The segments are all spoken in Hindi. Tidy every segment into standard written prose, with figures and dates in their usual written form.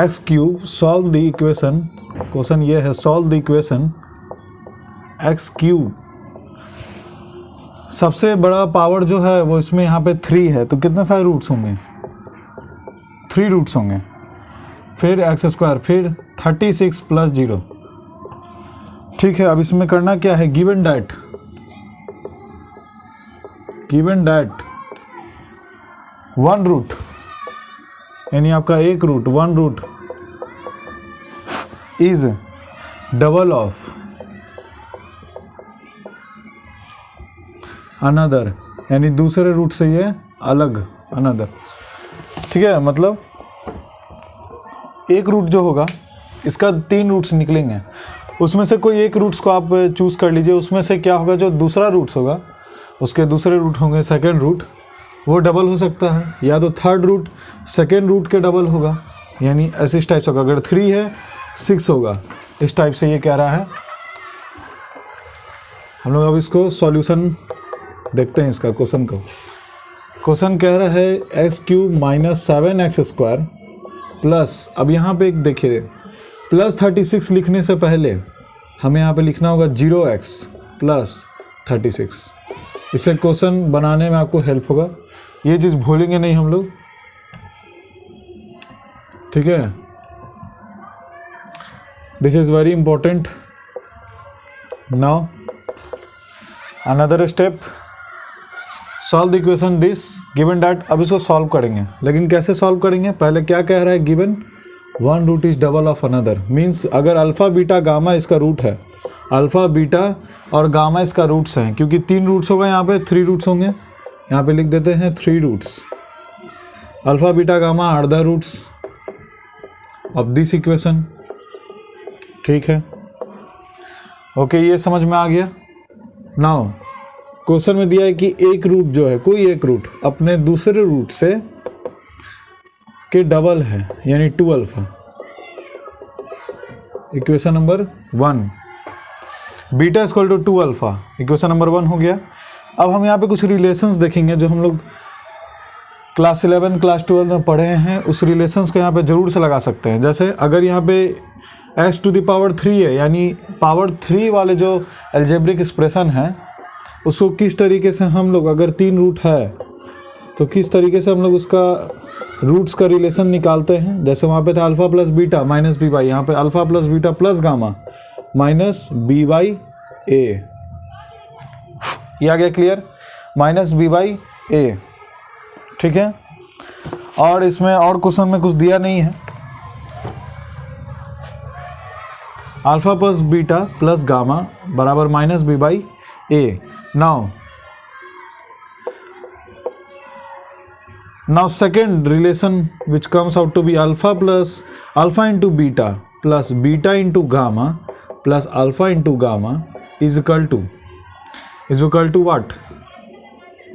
X cube solve the equation, question ये है solve the equation x cube. सबसे बड़ा पावर जो है वो इसमें यहाँ पे 3 है, तो कितने सारे रूट्स होंगे? 3 रूट्स होंगे। फिर एक्स स्क्वायर, फिर 36 प्लस 0। ठीक है, अब इसमें करना क्या है, गिवन दैट 1 रूट यानी आपका एक root 1 root is double of another, यानी दूसरे रूट से ये अलग अनदर। ठीक है, मतलब एक रूट जो होगा इसका 3 रूट्स निकलेंगे, उसमें से कोई एक रूट्स को आप चूज कर लीजिए। उसमें से क्या होगा, जो दूसरा रूट्स होगा उसके दूसरे रूट होंगे सेकंड रूट, वो डबल हो सकता है, या तो थर्ड रूट सेकंड रूट के डबल होगा, यानी ऐसे इस टाइप से होगा। अगर 3 है 6 होगा, इस टाइप से ये कह रहा है। हम लोग अब इसको सॉल्यूशन देखते हैं इसका क्वेश्चन को। क्वेश्चन कह रहा है x cube minus 7x square plus, अब यहाँ पे एक देखिए प्लस 36 लिखने से पहले हमें यहाँ पे लिखना होगा 0x प्लस 36। इससे क्वेश्चन बनाने में आपको हेल्प होगा, ये चीज़ भूलेंगे नहीं हम लोग। ठीक है, this is very important. Now another step, solve the equation this given that. अब इसको सॉल्व करेंगे, लेकिन कैसे सॉल्व करेंगे? पहले क्या कह रहा है, given 1 root is double of another, means अगर अल्फा बीटा गामा इसका रूट है, अल्फा बीटा और गामा इसका रूट्स हैं, क्योंकि 3 रूट्स होगा, यहाँ पे 3 रूट्स होंगे, यहाँ पे लिख देते हैं 3 roots. Alpha beta gamma are the roots of this equation. ठीक है, ओके, ये समझ में आ गया। नाउ क्वेश्चन में दिया है कि एक रूट जो है, कोई एक रूट अपने दूसरे रूट से के डबल है, यानी 2 alpha. Equation number 1, beta equal to 2 alpha, equation number 1 हो गया। अब हम यहाँ पे कुछ रिलेशंस देखेंगे जो हम लोग क्लास 11 क्लास 12 में पढ़े हैं, उस रिलेशंस को यहाँ पे जरूर से लगा सकते हैं। जैसे अगर यहाँ पे x टू द पावर 3 है, यानी पावर 3 वाले जो एल्जेब्रिक एक्सप्रेशन है, उसको किस तरीके से हम लोग, अगर 3 रूट है तो किस तरीके से हम लोग उसका रूट्स का रिलेशन निकालते हैं। जैसे वहाँ पे था alpha plus beta minus b by, यहाँ पे alpha plus beta plus gamma minus b by a. ये आ गया clear, minus b by a. ठीक है, और इसमें और क्वेश्चन में कुछ दिया नहीं है। Alpha plus beta plus gamma बराबर minus b by a. Now second relation which comes out to be alpha into beta plus beta into gamma plus alpha into gamma is equal to what?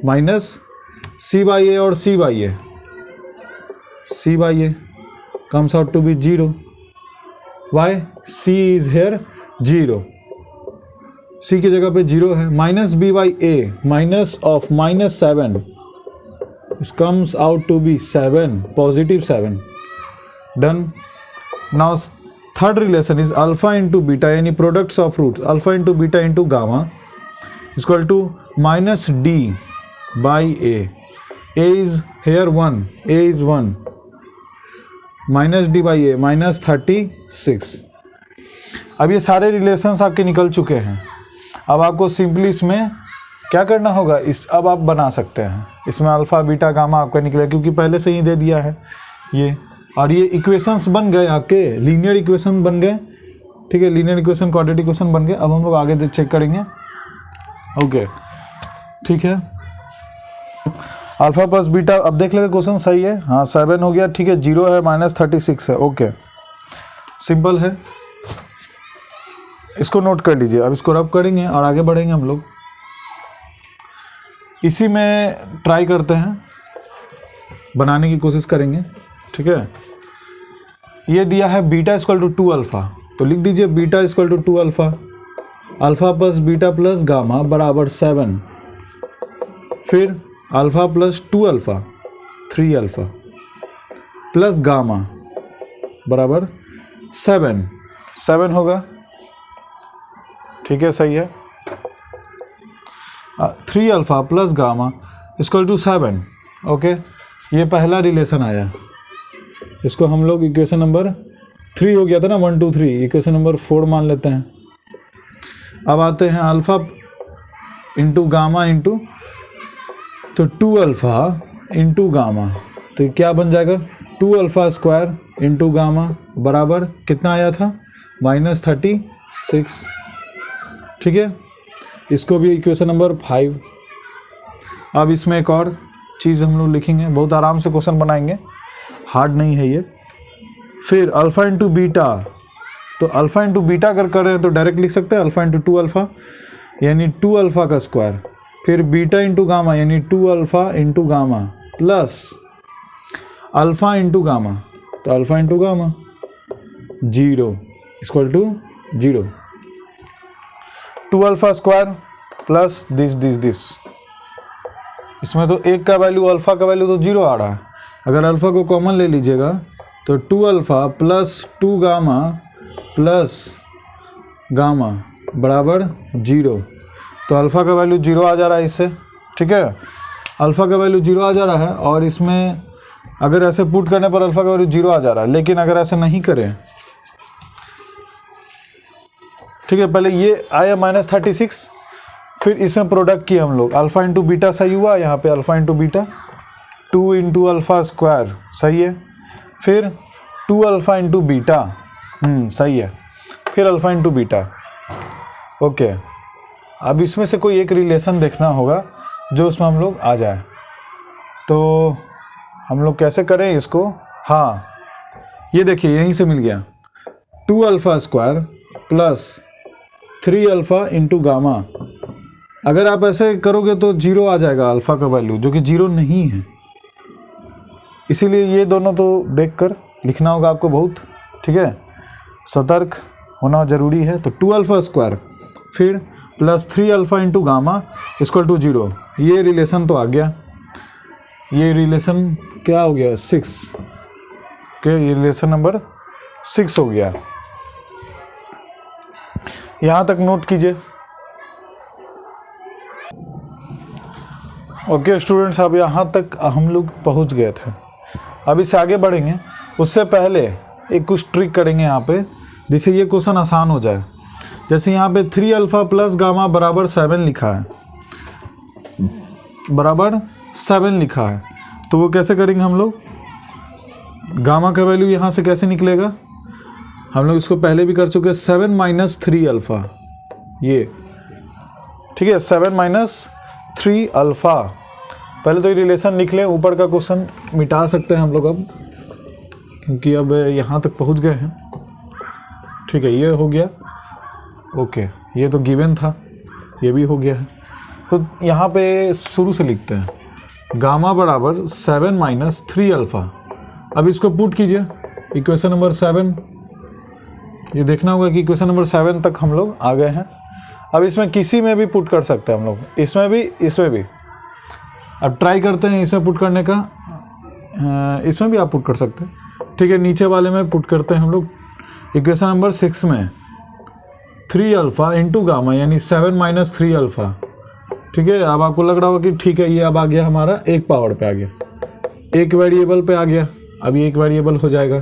Minus c by a or c by a. c by a comes out to be 0. Why? c is here 0. c की जगह पे 0 है। Minus b by a, minus of minus 7, it comes out to be 7, positive 7. Done. Now third relation is alpha into beta, यानी products of roots alpha into beta into gamma is equal to minus d by a. a is here 1, a is 1, minus d by a minus 36। अब ये सारे रिलेशंस आपके निकल चुके हैं। अब आपको सिंपली इसमें क्या करना होगा, इस अब आप बना सकते हैं। इसमें अल्फा बीटा गामा आपका निकलेगा, क्योंकि पहले से ही दे दिया है ये, और ये इक्वेशंस बन गए आपके, लीनियर इक्वेशन बन गए। ठीक है, लीनियर इक्वेशन क्वाड्रेटिक इक्वेशन बन गए। अब हम लोग आगे चेक करेंगे। ओके, ठीक है, अल्फा प्लस बीटा, अब देख लेते क्वेश्चन सही है। हाँ, 7 हो गया। ठीक है, 0 है, माइनस 36 है। ओके, सिंपल है, इसको नोट कर लीजिए। अब इसको रब करेंगे और आगे बढ़ेंगे हम लोग। इसी में ट्राई करते हैं, बनाने की कोशिश करेंगे। ठीक है, ये दिया है बीटा इक्वल टू 2 अल्फा, तो लिख दीजिए beta equal to 2 alpha, alpha plus beta plus gamma बराबर 7, फिर alpha plus 2 alpha 3 alpha plus gamma बराबर 7 होगा, ठीक है, सही है। 3 alpha plus gamma equal to 7, okay. ये पहला रिलेशन आया, इसको हम लोग इक्वेशन नंबर 3 हो गया था ना, 1 2 3, इक्वेशन नंबर 4 मान लेते हैं। अब आते हैं अल्फ़ा इंटू गामा इंटू, तो 2 अल्फ़ा इंटू गामा, तो ये क्या बन जाएगा, 2 अल्फ़ा स्क्वायर इंटू गामा बराबर कितना आया था, -36, ठीक है। इसको भी इक्वेशन नंबर 5। अब इसमें एक और चीज़ हम लोग लिखेंगे, बहुत आराम से क्वेश्चन बनाएंगे, हार्ड नहीं है ये। फिर अल्फ़ा इंटू बीटा, तो अल्फ़ा इंटू बीटा अगर कर रहे हैं तो डायरेक्ट लिख सकते हैं अल्फ़ा इंटू 2 अल्फ़ा यानी 2 अल्फ़ा का स्क्वायर, फिर बीटा इंटू गामा यानी 2 alpha into gamma plus alpha into gamma, तो alpha into gamma 0 equal to 0, 2 alpha square plus this. इसमें तो एक का वैल्यू, अल्फ़ा का वैल्यू तो 0 आ रहा है, अगर अल्फ़ा को कॉमन ले लीजिएगा तो 2 alpha plus 2 gamma plus gamma बराबर 0, तो अल्फ़ा का वैल्यू 0 आ जा रहा है इससे, ठीक है। अल्फ़ा का वैल्यू 0 आ जा रहा है, और इसमें अगर ऐसे पुट करने पर अल्फ़ा का वैल्यू 0 आ जा रहा है, लेकिन अगर ऐसे नहीं करें, ठीक है, पहले ये आया -36, फिर इसमें प्रोडक्ट किया हम लोग, अल्फ़ा इंटू बीटा सही हुआ, यहाँ पे alpha into beta 2 into alpha square सही है, फिर 2 अल्फ़ा इंटू बीटा सही है, फिर अल्फ़ा इंटू बीटा, ओके। अब इसमें से कोई एक रिलेशन देखना होगा जो उसमें हम लोग आ जाए, तो हम लोग कैसे करें इसको, हाँ ये देखिए यहीं से मिल गया, 2 alpha square plus 3 alpha into gamma. अगर आप ऐसे करोगे तो 0 आ जाएगा अल्फ़ा का वैल्यू, जो कि 0 नहीं है, इसीलिए ये दोनों तो देखकर लिखना होगा आपको बहुत, ठीक है, सतर्क होना ज़रूरी है। तो 2 अल्फ़ा स्क्वायर फिर plus 3 alpha into gamma equal to 0, ये रिलेशन तो आ गया, ये रिलेशन क्या हो गया 6 के, ये रिलेशन नंबर 6 हो गया। यहाँ तक नोट कीजिए, ओके स्टूडेंट्स, अब यहाँ तक हम लोग पहुँच गए थे। अब इससे आगे बढ़ेंगे, उससे पहले एक कुछ ट्रिक करेंगे यहाँ पे, जिससे ये क्वेश्चन आसान हो जाए। जैसे यहाँ पे 3 अल्फ़ा प्लस गामा बराबर 7 लिखा है, बराबर 7 लिखा है, तो वो कैसे करेंगे हम लोग, गामा का वैल्यू यहाँ से कैसे निकलेगा, हम लोग इसको पहले भी कर चुके हैं, 7 माइनस 3 अल्फ़ा, ये ठीक है, 7 माइनस 3 अल्फ़ा। पहले तो ये रिलेशन लिख लें, ऊपर का क्वेश्चन मिटा सकते हैं हम लोग अब, क्योंकि अब यहाँ तक पहुँच गए हैं, ठीक है, ये हो गया, ओके, ये तो गिवन था, ये भी हो गया है। तो यहाँ पे शुरू से लिखते हैं, गामा बराबर 7 माइनस 3 अल्फ़ा। अब इसको पुट कीजिए इक्वेशन नंबर 7, ये देखना होगा कि इक्वेशन नंबर 7 तक हम लोग आ गए हैं। अब इसमें किसी में भी पुट कर सकते हैं हम लोग, इसमें भी, इसमें भी। अब ट्राई करते हैं इसमें पुट करने का, इसमें भी आप पुट कर सकते हैं, ठीक है। नीचे वाले में पुट करते हैं हम लोग इक्वेशन नंबर 6 में, 3 अल्फ़ा इंटू गामा यानी 7 माइनस 3 अल्फ़ा, ठीक है। अब आपको लग रहा होगा कि ठीक है, ये अब आ गया हमारा एक पावर पे आ गया, एक वेरिएबल पे आ गया, अब ये एक वेरिएबल हो जाएगा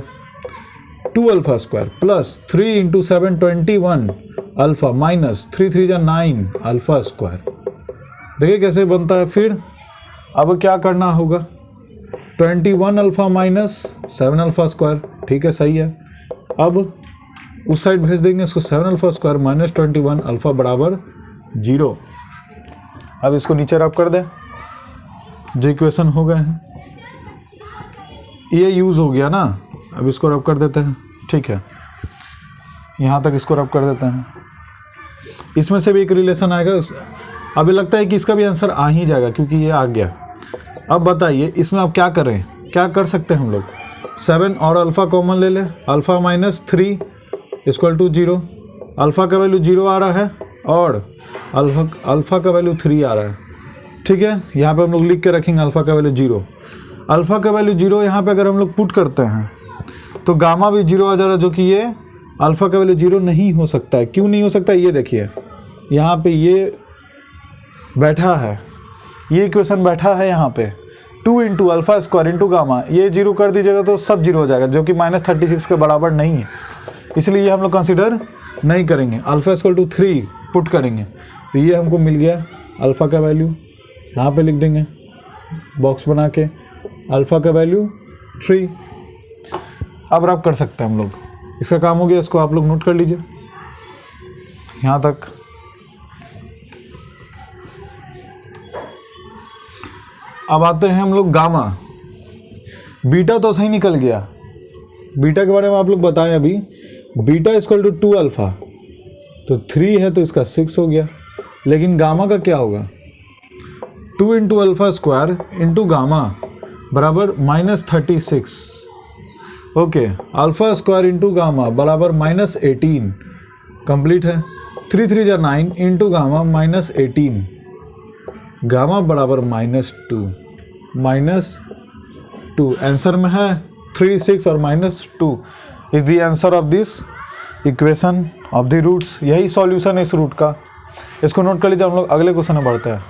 2 alpha square plus 3 into 7 21 alpha minus 3 3 जा 9 अल्फ़ा स्क्वायर। देखिए कैसे बनता है। फिर अब क्या करना होगा, 21 अल्फ़ा माइनस 7 अल्फ़ा स्क्वायर, ठीक है, सही है। अब उस साइड भेज देंगे इसको, 7 अल्फ़ा स्क्वायर माइनस 21 अल्फ़ा बराबर 0। अब इसको नीचे रब कर दें, जो इक्वेशन हो गए हैं, ये यूज़ हो गया ना। अब इसको रब कर देते हैं, ठीक है, यहाँ तक इसको रब कर देते हैं। इसमें से भी एक रिलेशन आएगा, अभी लगता है कि इसका भी आंसर आ ही जाएगा क्योंकि ये आ गया। अब बताइए इसमें आप क्या करें, क्या कर सकते हैं हम लोग, 7 और अल्फ़ा कॉमन ले लें, alpha minus 3 equal to 0, alpha का वैल्यू 0 आ रहा है और अल्फ़ा का वैल्यू 3 आ रहा है, ठीक है। यहाँ पे हम लोग लिख के रखेंगे अल्फ़ा का वैल्यू 0, अल्फ़ा का वैल्यू 0 यहाँ पे अगर हम लोग पुट करते हैं तो गामा भी 0 आ जा रहा, जो कि ये अल्फ़ा का वैल्यू 0 नहीं हो सकता है। क्यों नहीं हो सकता, ये देखिए यहाँ पे ये बैठा है, ये इक्वेशन बैठा है यहाँ पे 2 into alpha square into gamma, ये 0 कर दीजिएगा तो सब 0 हो जाएगा, जो कि -36 के बराबर नहीं है, इसलिए ये हम लोग कंसिडर नहीं करेंगे। अल्फ़ा इक्वल टू 3 पुट करेंगे तो ये हमको मिल गया अल्फ़ा का वैल्यू, यहाँ पे लिख देंगे बॉक्स बना के अल्फ़ा का वैल्यू 3। अब रब कर सकते हैं हम लोग, इसका काम हो गया, इसको आप लोग नोट कर लीजिए यहाँ तक। अब आते हैं हम लोग गामा। बीटा तो सही निकल गया, बीटा के बारे में आप लोग बताएं अभी। बीटा इक्वल टू 2 अल्फ़ा, तो 3 है तो इसका 6 हो गया। लेकिन गामा का क्या होगा, 2 into alpha square into gamma बराबर -36। Okay, alpha square into gamma बराबर -18 कंप्लीट है। 3 3 जा 9 इंटू गामा -18, गामा बराबर -2 आंसर में है 3 6 और -2 is the answer of this equation of the roots. यही सॉल्यूशन है इस रूट का, इसको नोट कर लीजिए। हम लोग अगले क्वेश्चन में बढ़ते हैं।